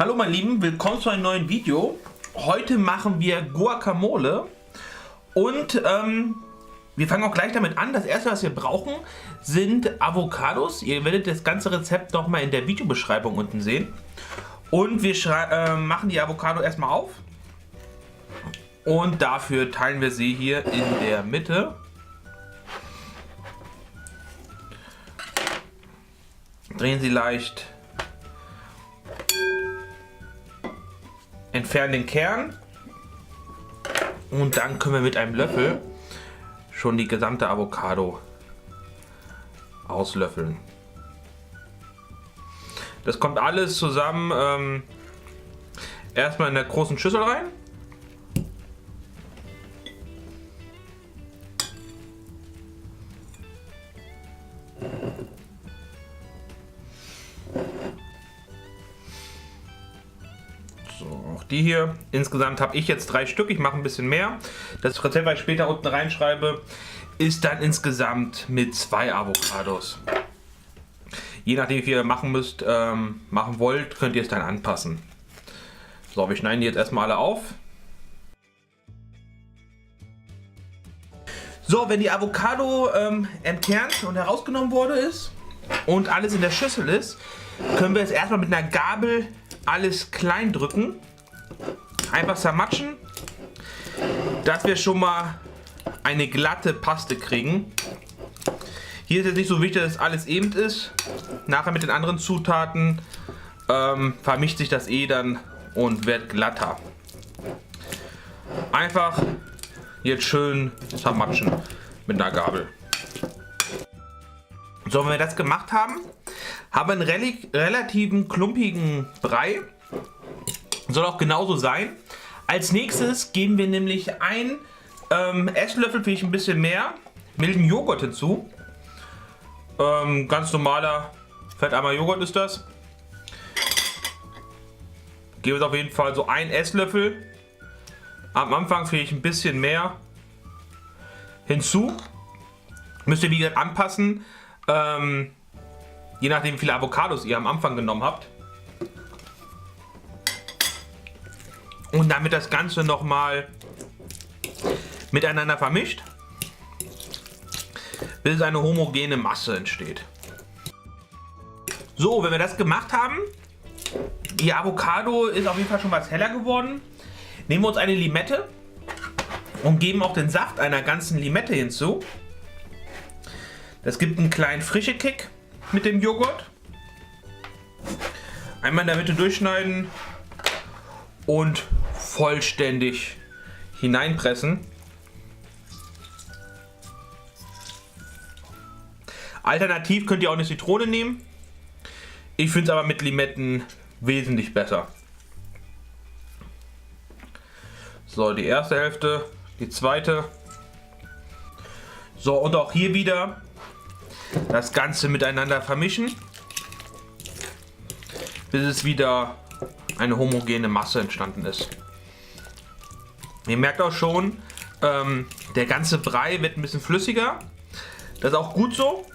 Hallo meine Lieben, willkommen zu einem neuen Video. Heute machen wir Guacamole und wir fangen auch gleich damit an. Das erste, was wir brauchen, sind Avocados. Ihr werdet das ganze Rezept nochmal in der Videobeschreibung unten sehen. Und wir machen die Avocado erstmal auf. Und dafür teilen wir sie hier in der Mitte. Drehen sie leicht. Entfernen den Kern. Und dann können wir mit einem Löffel schon die gesamte Avocado auslöffeln. Das kommt alles zusammen erstmal in der großen Schüssel rein. Auch die hier. Insgesamt habe ich jetzt 3 Stück. Ich mache ein bisschen mehr. Das Rezept, was ich später unten reinschreibe, ist dann insgesamt mit 2 Avocados. Je nachdem, wie viel ihr machen wollt, könnt ihr es dann anpassen. So, wir schneiden die jetzt erstmal alle auf. So, wenn die Avocado entkernt und herausgenommen wurde ist und alles in der Schüssel ist, können wir jetzt erstmal mit einer Gabel alles klein drücken, einfach zermatschen, dass wir schon mal eine glatte Paste kriegen. Hier ist jetzt nicht so wichtig, dass alles eben ist. Nachher mit den anderen Zutaten vermischt sich das dann und wird glatter. Einfach jetzt schön zermatschen mit einer Gabel. So, wenn wir das gemacht haben, haben wir einen relativen klumpigen Brei. Soll auch genauso sein. Als nächstes geben wir nämlich einen Esslöffel, vielleicht ein bisschen mehr, milden Joghurt hinzu. Ganz normaler fettarmer Joghurt ist das. Geben wir auf jeden Fall so einen Esslöffel. Am Anfang vielleicht ein bisschen mehr hinzu. Müsst ihr wie gesagt anpassen. Je nachdem, wie viele Avocados ihr am Anfang genommen habt. Und damit das Ganze nochmal miteinander vermischt, bis eine homogene Masse entsteht. So, wenn wir das gemacht haben, die Avocado ist auf jeden Fall schon was heller geworden, nehmen wir uns eine Limette und geben auch den Saft einer ganzen Limette hinzu. Das gibt einen kleinen frischen Kick mit dem Joghurt. Einmal in der Mitte durchschneiden und vollständig hineinpressen. Alternativ könnt ihr auch eine Zitrone nehmen. Ich finde es aber mit Limetten wesentlich besser. So, die erste Hälfte, die zweite. So, und auch hier wieder das Ganze miteinander vermischen, bis es wieder eine homogene Masse entstanden ist. Ihr merkt auch schon, der ganze Brei wird ein bisschen flüssiger. Das ist auch gut so.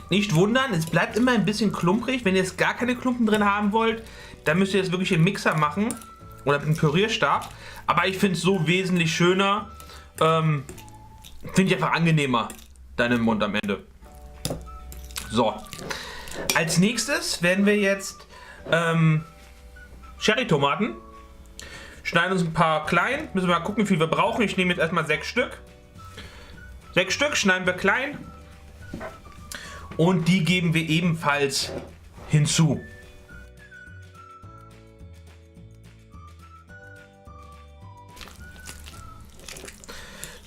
Nicht wundern, es bleibt immer ein bisschen klumprig. Wenn ihr jetzt gar keine Klumpen drin haben wollt, dann müsst ihr jetzt wirklich im Mixer machen oder mit einem Pürierstab. Aber ich finde es so wesentlich schöner. Finde ich einfach angenehmer dann im Mund am Ende. So. Als nächstes werden wir jetzt Cherry-Tomaten. Schneiden uns ein paar klein. Müssen wir mal gucken, wie viel wir brauchen. Ich nehme jetzt erstmal 6 Stück. 6 Stück schneiden wir klein. Und die geben wir ebenfalls hinzu.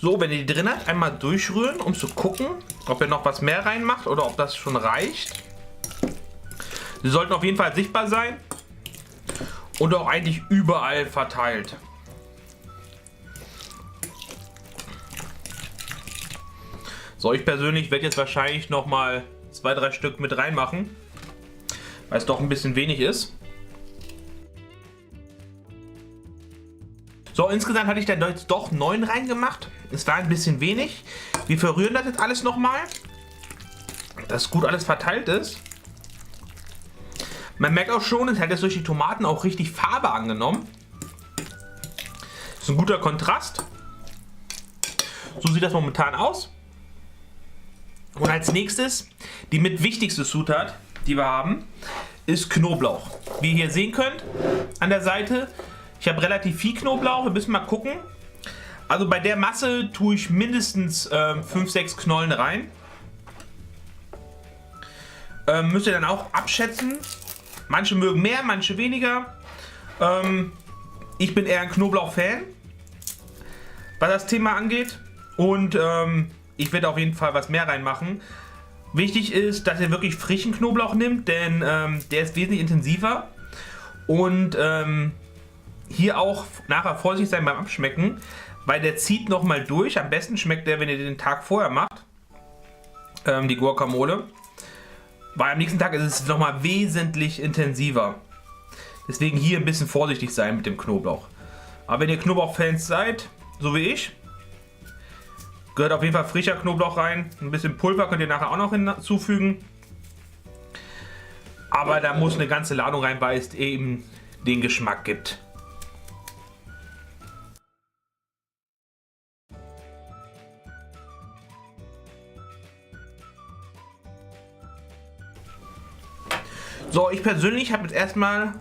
So, wenn ihr die drin habt, einmal durchrühren, um zu gucken, ob ihr noch was mehr reinmacht oder ob das schon reicht. Sie sollten auf jeden Fall sichtbar sein und auch eigentlich überall verteilt. So, ich persönlich werde jetzt wahrscheinlich noch mal 2-3 Stück mit reinmachen, weil es doch ein bisschen wenig ist. So, insgesamt hatte ich da jetzt doch 9 reingemacht. Es war ein bisschen wenig. Wir verrühren das jetzt alles nochmal, dass gut alles verteilt ist. Man merkt auch schon, es hat jetzt durch die Tomaten auch richtig Farbe angenommen. Ist ein guter Kontrast. So sieht das momentan aus. Und als nächstes, die mit wichtigste Zutat, die wir haben, ist Knoblauch. Wie ihr hier sehen könnt, an der Seite, ich habe relativ viel Knoblauch, wir müssen mal gucken. Also bei der Masse tue ich mindestens 5-6 Knollen rein. Müsst ihr dann auch abschätzen. Manche mögen mehr, manche weniger. Ich bin eher ein Knoblauch-Fan, was das Thema angeht. Und ich werde auf jeden Fall was mehr reinmachen. Wichtig ist, dass ihr wirklich frischen Knoblauch nimmt, denn der ist wesentlich intensiver. Und hier auch nachher vorsichtig sein beim Abschmecken, weil der zieht nochmal durch. Am besten schmeckt der, wenn ihr den Tag vorher macht, die Guacamole. Weil am nächsten Tag ist es nochmal wesentlich intensiver. Deswegen hier ein bisschen vorsichtig sein mit dem Knoblauch. Aber wenn ihr Knoblauch-Fans seid, so wie ich, gehört auf jeden Fall frischer Knoblauch rein. Ein bisschen Pulver könnt ihr nachher auch noch hinzufügen. Aber da muss eine ganze Ladung rein, weil es eben den Geschmack gibt. So, ich persönlich habe jetzt erstmal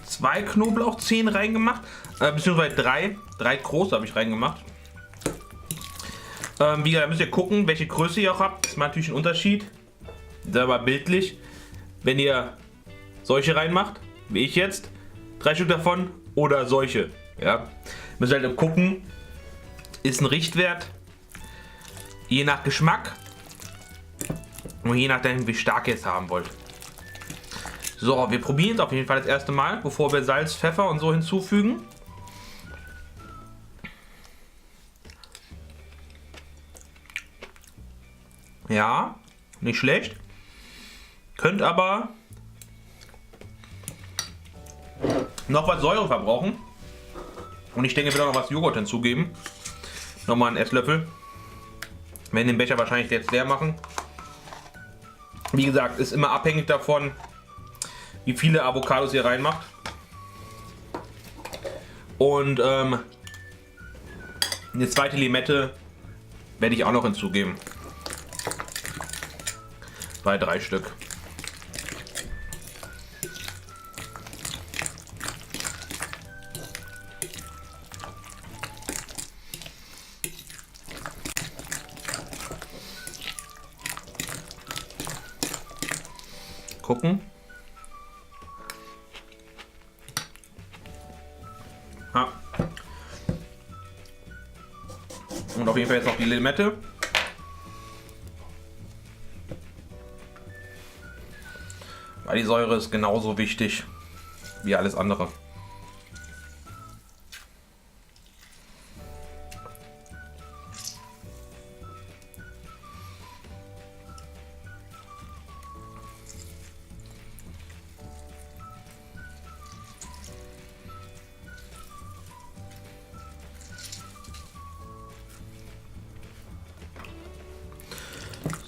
2 Knoblauchzehen reingemacht, beziehungsweise 3 große habe ich reingemacht. Wie gesagt, müsst ihr gucken, welche Größe ihr auch habt. Das macht natürlich einen Unterschied. Das ist aber bildlich. Wenn ihr solche reinmacht, wie ich jetzt, 3 Stück davon oder solche. Ja, müsst ihr halt gucken, ist ein Richtwert, je nach Geschmack und je nachdem, wie stark ihr es haben wollt. So, wir probieren es auf jeden Fall das erste Mal, bevor wir Salz, Pfeffer und so hinzufügen. Ja, nicht schlecht. Könnt aber noch was Säure verbrauchen. Und ich denke, ich will auch noch was Joghurt hinzugeben. Nochmal einen Esslöffel. Wir werden den Becher wahrscheinlich jetzt leer machen. Wie gesagt, ist immer abhängig davon, wie viele Avocados ihr reinmacht. Und eine zweite Limette werde ich auch noch hinzugeben. Bei 3 Stück. Gucken. Ja. Und auf jeden Fall jetzt noch die Limette. Weil die Säure ist genauso wichtig wie alles andere.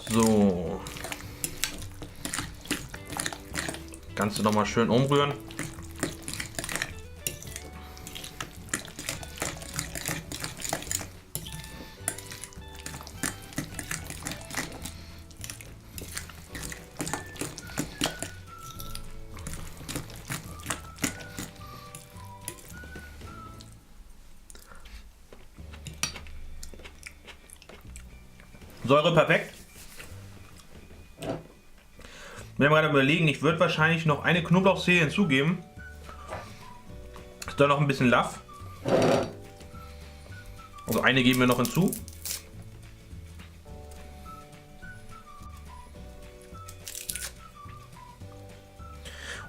So. Kannst du noch mal schön umrühren. Säure perfekt. Wir haben gerade überlegen, ich würde wahrscheinlich noch eine Knoblauchzehe hinzugeben. Ist da noch ein bisschen Laff. Also eine geben wir noch hinzu.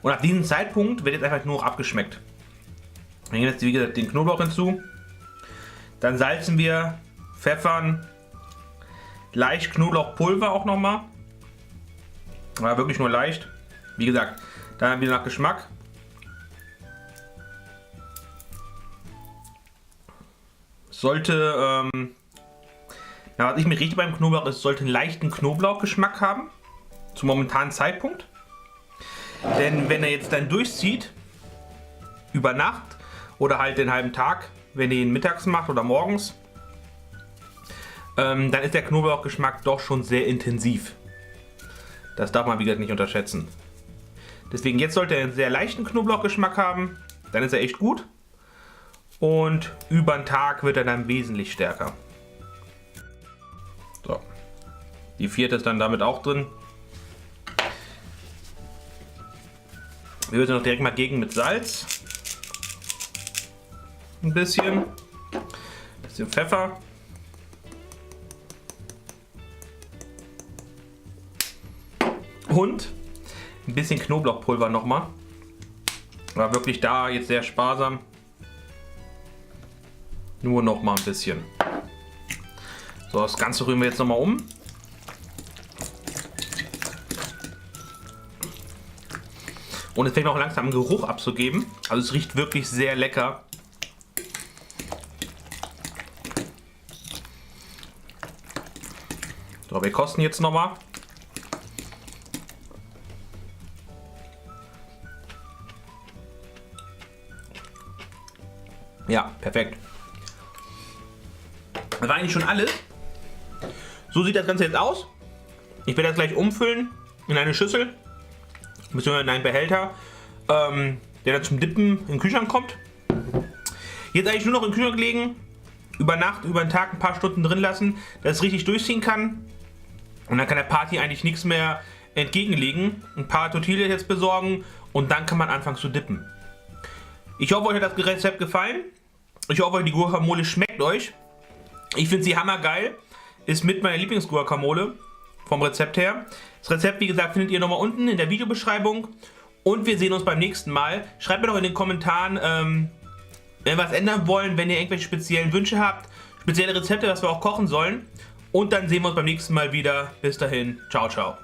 Und ab diesem Zeitpunkt wird jetzt einfach nur abgeschmeckt. Wir geben jetzt wie gesagt den Knoblauch hinzu. Dann salzen wir, pfeffern, leicht Knoblauchpulver auch nochmal. Aber wirklich nur leicht. Wie gesagt, dann wieder nach Geschmack. Sollte, was ich mir richtig beim Knoblauch ist, sollte einen leichten Knoblauchgeschmack haben. Zum momentanen Zeitpunkt. Denn wenn er jetzt dann durchzieht, über Nacht oder halt den halben Tag, wenn ihr ihn mittags macht oder morgens, dann ist der Knoblauchgeschmack doch schon sehr intensiv. Das darf man wie gesagt nicht unterschätzen. Deswegen jetzt sollte er einen sehr leichten Knoblauchgeschmack haben, dann ist er echt gut. Und über den Tag wird er dann wesentlich stärker. So. Die vierte ist dann damit auch drin. Wir würzen noch direkt mal gegen mit Salz. Ein bisschen Pfeffer. Und ein bisschen Knoblauchpulver nochmal. War wirklich da jetzt sehr sparsam. Nur nochmal ein bisschen. So, das Ganze rühren wir jetzt nochmal um. Und es fängt auch langsam einen Geruch abzugeben. Also es riecht wirklich sehr lecker. So, wir kosten jetzt nochmal. Ja, perfekt. Das war eigentlich schon alles. So sieht das Ganze jetzt aus. Ich werde das gleich umfüllen in eine Schüssel. Beziehungsweise in einen Behälter, der dann zum Dippen in den Kühlschrank kommt. Jetzt eigentlich nur noch in den Kühlschrank legen. Über Nacht, über den Tag ein paar Stunden drin lassen, dass es richtig durchziehen kann. Und dann kann der Party eigentlich nichts mehr entgegenlegen. Ein paar Tortillas jetzt besorgen und dann kann man anfangen zu dippen. Ich hoffe, euch hat das Rezept gefallen. Ich hoffe, die Guacamole schmeckt euch. Ich finde sie hammergeil. Ist mit meiner Lieblings-Guacamole vom Rezept her. Das Rezept, wie gesagt, findet ihr nochmal unten in der Videobeschreibung. Und wir sehen uns beim nächsten Mal. Schreibt mir doch in den Kommentaren, wenn wir was ändern wollen, wenn ihr irgendwelche speziellen Wünsche habt, spezielle Rezepte, was wir auch kochen sollen. Und dann sehen wir uns beim nächsten Mal wieder. Bis dahin, ciao, ciao.